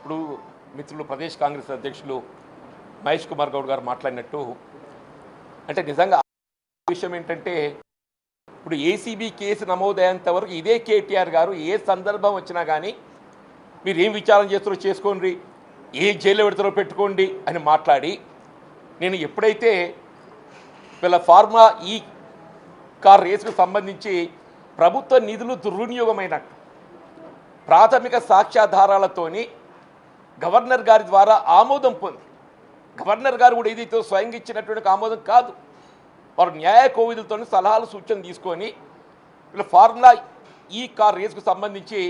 ఇప్పుడు మిత్రులు ప్రదేశ్ కాంగ్రెస్ అధ్యక్షులు మహేష్ కుమార్ గౌడ్ గారు మాట్లాడినట్టు అంటే నిజంగా విషయం ఏంటంటే ఇప్పుడు ఏసీబీ కేసు నమోదయ్యేంత వరకు ఇదే కేటీఆర్ గారు ఏ సందర్భం వచ్చినా కానీ మీరు ఏం విచారణ చేస్తారో చేసుకోండి, ఏ జైల్లో పెడతారో పెట్టుకోండి అని మాట్లాడి నేను ఎప్పుడైతే వీళ్ళ ఫార్మా ఈ కార్ రేసుకు సంబంధించి ప్రభుత్వ నిధులు దుర్వినియోగమైనట్టు ప్రాథమిక సాక్ష్యాధారాలతోని గవర్నర్ గారి ద్వారా ఆమోదం పొంది, గవర్నర్ గారు కూడా ఏదైతే స్వయంగా ఇచ్చినటువంటి ఆమోదం కాదు, వారు న్యాయ కోవిదులతో సలహాలు సూచనలు తీసుకొని వీళ్ళ ఫార్ములా ఈ కార్ రేసుకు సంబంధించి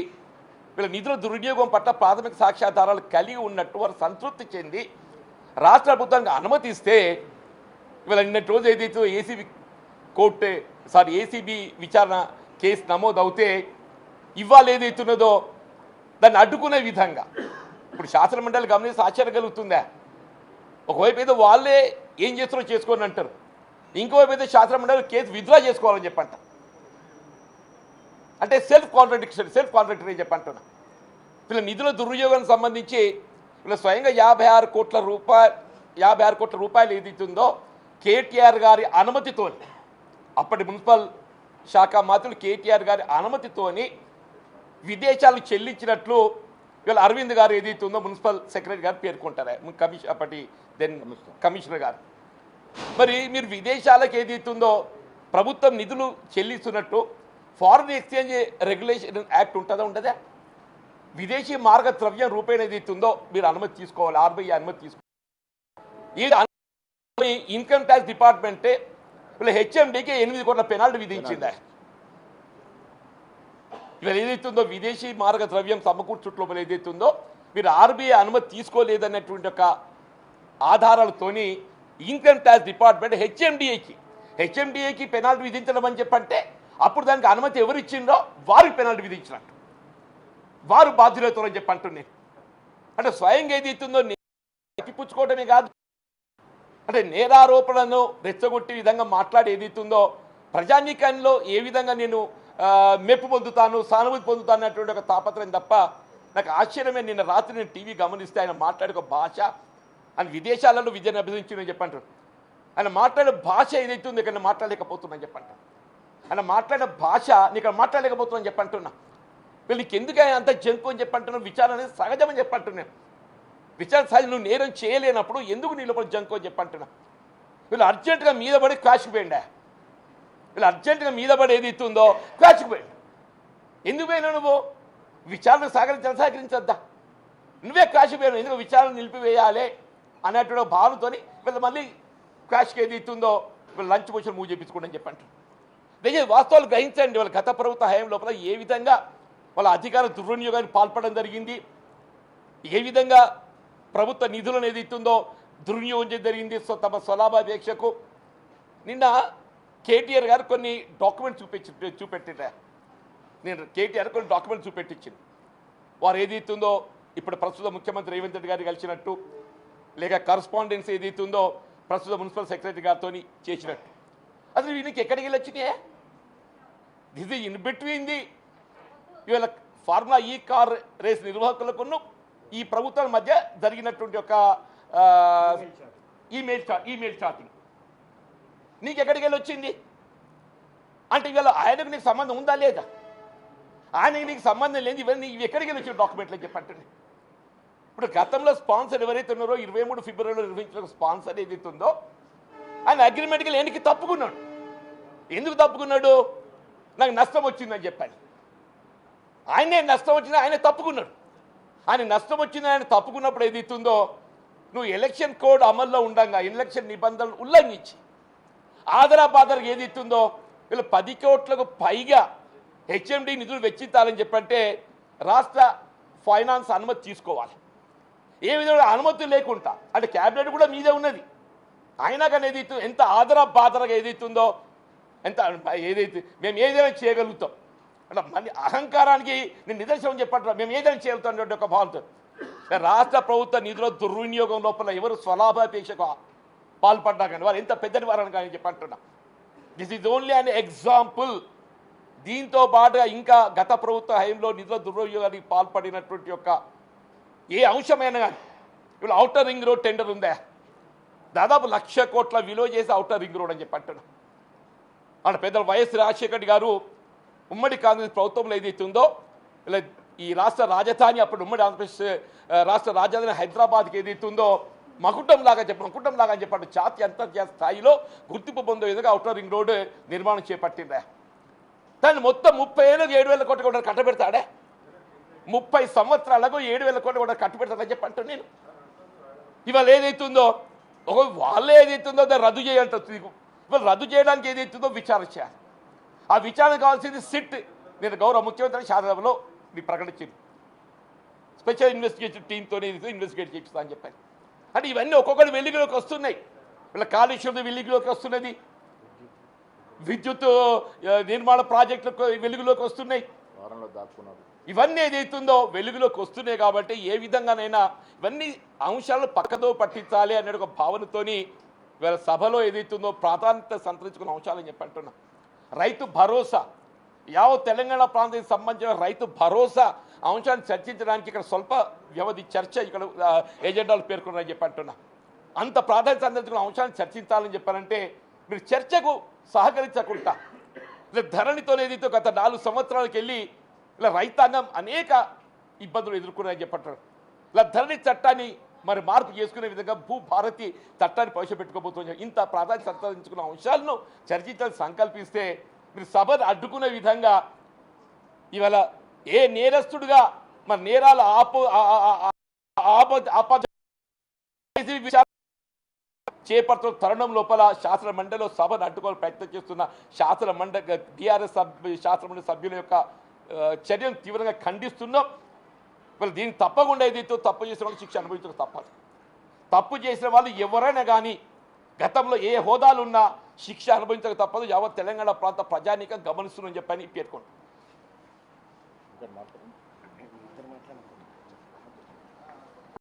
వీళ్ళ నిధుల దుర్వినియోగం పట్ల ప్రాథమిక సాక్ష్యాధారాలు కలిగి ఉన్నట్టు వారు సంతృప్తి చెంది రాష్ట్ర ప్రభుత్వానికి అనుమతిస్తే వీళ్ళ నిన్నటి రోజు ఏదైతే ఏసీబీ విచారణ కేసు నమోదు అవుతే ఇవాళ ఏదైతున్నదో దాన్ని అడ్డుకునే విధంగా ఇప్పుడు శాసనమండలి గమనిస్తే ఆశ్చర్యం కలుగుతుందా? ఒకవైపు ఏదో వాళ్ళే ఏం చేస్తారో చేసుకోని అంటారు, ఇంకోవైపు అయితే శాసనమండలి కేసు విత్డ్రా చేసుకోవాలని చెప్పంట. అంటే సెల్ఫ్ కాంట్రాడిక్టరీ చెప్పంటున్నా. వీళ్ళ నిధుల దుర్వినియోగానికి సంబంధించి వీళ్ళ స్వయంగా 56 కోట్ల రూపాయలు ఏదైతుందో కేటీఆర్ గారి అనుమతితో, అప్పటి మున్సిపల్ శాఖ మంత్రులు కేటీఆర్ గారి అనుమతితోని విదేశాలకు చెల్లించినట్లు వీళ్ళ అరవింద్ గారు ఏదైతుందో మున్సిపల్ సెక్రటరీ గారు పేర్కొంటారు, అప్పటి కమిషనర్ గారు. మరి మీరు విదేశాలకు ఏదైతుందో ప్రభుత్వం నిధులు చెల్లిస్తున్నట్టు ఫారిన్ ఎక్స్చేంజ్ రెగ్యులేషన్ యాక్ట్ ఉంటుందా ఉండదా? విదేశీ మార్గ ద్రవ్యం రూపాయలు ఏదైతుందో మీరు అనుమతి తీసుకోవాలి, ఆర్బీఐ అనుమతి తీసుకోవాలి. ఈ ఇన్కమ్ ట్యాక్స్ డిపార్ట్మెంటే వీళ్ళ హెచ్ఎండికి 8 కోట్ల పెనాల్టీ విధించిందా? ఇవాళ ఏదైతుందో విదేశీ మార్గ ద్రవ్యం సమకూర్చుట్లో ఏదైతుందో మీరు ఆర్బీఐ అనుమతి తీసుకోలేదన్నటువంటి ఒక ఆధారాలతోని ఇన్కమ్ ట్యాక్స్ డిపార్ట్మెంట్ హెచ్ఎండిఏకి పెనాల్టీ విధించడం అని చెప్పంటే అప్పుడు దానికి అనుమతి ఎవరు ఇచ్చిందో వారికి పెనాల్టీ విధించినట్టు, వారు బాధ్యులవుతారని చెప్పి అంటున్నాను. అంటే స్వయంగా ఏదైతుందో పుచ్చుకోవడమే కాదు, అంటే నేరారోపణలను రెచ్చగొట్టే విధంగా మాట్లాడి ఏదైతుందో ప్రజానీకంలో ఏ విధంగా నేను మెప్పు పొందుతాను, సానుభూతి పొందుతాను అన్నటువంటి ఒక తాపత్రయం తప్ప నాకు ఆశ్చర్యమే. నిన్న రాత్రి నేను టీవీ గమనిస్తే ఆయన మాట్లాడే ఒక భాష, ఆయన విదేశాలలో విద్యను అభ్యసించిందని చెప్పంటారు. ఆయన మాట్లాడే భాష ఏదైతుందో ఇక్కడ మాట్లాడలేకపోతున్నాను చెప్పంటారు. ఆయన మాట్లాడే భాష నీకు మాట్లాడలేకపోతున్నాను చెప్పంటున్నా. వీళ్ళకి ఎందుకు అంత జంకు అని చెప్పంటున్నాను. విచారణ అనేది సహజమని చెప్పంటున్నాను. విచారణ సహజం, నువ్వు నేరం చేయలేనప్పుడు ఎందుకు నీ లోపల జంకు అని చెప్పంటున్నా. వీళ్ళు అర్జెంటుగా మీద పడి క్రాష్కి పోయిండా, వీళ్ళు అర్జెంటుగా మీద పడి ఏదైతుందో క్రాష్కి పోయిండు. ఎందుకు పోయినా నువ్వు విచారణ సహకరించద్దా? నువ్వే క్రాష్కి పోయాను, ఎందుకు విచారణ నిలిపివేయాలి అన్నటువంటి భావనతో వీళ్ళు మళ్ళీ క్రాష్కి ఏదైతుందో వీళ్ళు లంచ్ మోషన్ మూవ్ చేయించుకోండి అని చెప్పంటారు. దయచేసి వాస్తవాలు గ్రహించండి. వాళ్ళ గత ప్రభుత్వ హయాం లోపల ఏ విధంగా వాళ్ళ అధికార దుర్వినియోగానికి పాల్పడడం జరిగింది, ఏ విధంగా ప్రభుత్వ నిధులను ఏదైతుందో దుర్వినియోగం చేయడం జరిగింది తమ స్వలాభాపేక్షకు. నిన్న కేటీఆర్ గారు కొన్ని డాక్యుమెంట్స్ చూపెట్టిండ్రా. నేను కేటీఆర్ కొన్ని డాక్యుమెంట్స్ చూపెట్టించింది. వారు ఏదైతుందో ఇప్పుడు ప్రస్తుత ముఖ్యమంత్రి రేవంత్ రెడ్డి గారు కలిసినట్టు, లేక కరస్పాండెన్స్ ఏదైతుందో ప్రస్తుత మున్సిపల్ సెక్రటరీ గారితో చేసినట్టు. అసలు వీళ్ళకి ఎక్కడికి వెళ్ళి వచ్చినాయే? ఇది ఇన్ బిట్వీన్ ది ఇవాళ ఫార్ములా ఈ కార్ రేస్ నిర్వాహకులకును ఈ ప్రభుత్వాల మధ్య జరిగినటువంటి ఒక ఈమెయిల్ చాటింగ్ నీకు ఎక్కడికి వెళ్ళి వచ్చింది అంటే ఇవాళ ఆయనకు నీకు సంబంధం ఉందా లేదా? ఆయనకి నీకు సంబంధం లేదు, ఇవన్నీ నీకు ఎక్కడికి వెళ్ళి వచ్చిన డాక్యుమెంట్లు చెప్పండి. ఇప్పుడు గతంలో స్పాన్సర్ ఎవరైతే ఉన్నారో 23 ఫిబ్రవరిలో నిర్వహించిన స్పాన్సర్ ఏదైతే ఉందో ఆయన అగ్రిమెంట్కి లేనికి తప్పుకున్నాడు. ఎందుకు తప్పుకున్నాడు? నాకు నష్టం వచ్చిందని చెప్పాను. ఆయనే నష్టం వచ్చింది, ఆయన తప్పుకున్నాడు. ఆయన నష్టం వచ్చింది, ఆయన తప్పుకున్నప్పుడు ఏదైతుందో నువ్వు ఎలక్షన్ కోడ్ అమల్లో ఉండగా ఎలక్షన్ నిబంధనలు ఉల్లంఘించి ఆదరాబాదరకు ఏదైతుందో వీళ్ళు 10 కోట్లకు పైగా హెచ్ఎండి నిధులు వెచ్చించాలని చెప్పంటే రాష్ట్ర ఫైనాన్స్ అనుమతి తీసుకోవాలి. ఏ విధంగా అనుమతి లేకుండా అంటే క్యాబినెట్ కూడా మీదే ఉన్నది, అయినా కానీ ఏదైతే ఎంత ఆదరాబాదరగా ఏదైతుందో ఎంత ఏదైతే మేము ఏదైనా చేయగలుగుతాం అంటే మళ్ళీ అహంకారానికి నేను నిదర్శనం చెప్పంటున్నా, మేము ఏదైనా చేయగలుగుతాం ఒక భావంతో. రాష్ట్ర ప్రభుత్వ నిధుల దుర్వినియోగం లోపల ఎవరు స్వలాభాపేక్షకు పాల్పడ్డా కానీ వారు ఎంత పెద్దది వారని కానీ చెప్పంటున్నా. This is only an example. దీంతో పాటుగా ఇంకా గత ప్రభుత్వ హయాంలో నిధుల దుర్వినియోగానికి పాల్పడినటువంటి యొక్క ఏ అంశమైనా కానీ ఇవాళ ఔటర్ రింగ్ రోడ్ టెండర్ ఉందా? దాదాపు 1,00,000 కోట్ల విలువ చేసి ఔటర్ రింగ్ రోడ్ అని చెప్పి అంటున్నాం. అక్కడ పెద్దలు వైఎస్ రాజశేఖర రెడ్డి గారు ఉమ్మడి కాంగ్రెస్ ప్రభుత్వంలో ఏదైతే ఉందో ఇలా ఈ రాష్ట్ర రాజధాని అప్పుడు ఉమ్మడి ఆంధ్రప్రదేశ్ రాష్ట్ర రాజధాని హైదరాబాద్కి ఏదైతే ఉందో మకుటం లాగా అని చెప్పాడు. జాతీయ అంతర్జాతీయ స్థాయిలో గుర్తింపు పొందే విధంగా ఔటర్ రింగ్ రోడ్ నిర్మాణం చేపట్టిందా? దాన్ని మొత్తం 30 ఏళ్ళకు 7,000 కోట్లు కూడా కట్టబెడతాడే? 30 సంవత్సరాలకు 7,000 కోట్లు కూడా కట్టబెడతాడని చెప్పి అంటాను నేను. ఇవాళ ఏదైతుందో ఒక వాళ్ళే ఏదైతుందో దాన్ని రద్దు చేయాలంటుంది. ఇవాళ రద్దు చేయడానికి ఏదైతుందో విచారణ చేయాలి. ఆ విచారణ కావాల్సింది సిట్. నేను గౌరవ ముఖ్యమంత్రి శాసనసభలో ప్రకటించింది. స్పెషల్ ఇన్వెస్టిగేషన్ టీంతో ఇన్వెస్టిగేట్ చేపిస్తా అని చెప్పాను. అంటే ఇవన్నీ ఒక్కొక్కటి వెలుగులోకి వస్తున్నాయి. వీళ్ళ కాలుష్యం వెలుగులోకి వస్తున్నది, విద్యుత్ నిర్మాణ ప్రాజెక్టులకు వెలుగులోకి వస్తున్నాయి. ఇవన్నీ ఏదైతుందో వెలుగులోకి వస్తున్నాయి. కాబట్టి ఏ విధంగానైనా ఇవన్నీ అంశాలను పక్కదో పట్టించాలి అనే ఒక భావనతోని వీళ్ళ సభలో ఏదైతుందో ప్రాధాన్యత సంతరించుకున్న అంశాలని చెప్పి అంటున్నా. రైతు భరోసా, యావత్ తెలంగాణ ప్రాంతానికి సంబంధించిన రైతు భరోసా అంశాన్ని చర్చించడానికి ఇక్కడ స్వల్ప వ్యవధి చర్చ ఇక్కడ ఏజెండాలు పేర్కొన్నారని చెప్పి అంటున్నా. అంత ప్రాధాన్యత సంతరించుకున్న అంశాన్ని చర్చించాలని చెప్పారంటే మీరు చర్చకు సహకరించకుండా ఇలా ధరణితో ఏదైతే గత 4 సంవత్సరాలకు వెళ్ళి ఇలా రైతాంగం అనేక ఇబ్బందులు ఎదుర్కొన్నారని చెప్పంటారు. ఇలా ధరణి చట్టాన్ని మరి మార్పు చేసుకునే విధంగా భూభారతి చట్టాన్ని ప్రవేశపెట్టుకోబోతున్నారు. ఇంత ప్రాధాన్యత సంతరించుకున్న అంశాలను చర్చించాలని సంకల్పిస్తే మీరు సభను అడ్డుకునే విధంగా ఇవాళ ఏ నేరస్తుడుగా మరి నేరాలు చేపడుతున్న తరుణం లోపల శాసన మండలిలో సభను అడ్డుకోవాలని ప్రయత్నం చేస్తున్న శాసన మండలి టీఆర్ఎస్ శాసన మండలి సభ్యుల యొక్క చర్యను తీవ్రంగా ఖండిస్తున్నాం. మరి దీన్ని తప్పకుండా ఏదైతే తప్పు చేసిన వాళ్ళు శిక్ష అనుభవించడం తప్పదు. తప్పు చేసిన వాళ్ళు ఎవరైనా కానీ గతంలో ఏ హోదాలు ఉన్నా శిక్ష అనుభవించక తప్పదు. యావత్ తెలంగాణ ప్రాంత ప్రజానీకం గమనిస్తుందని చెప్పని పేర్కొంటారు.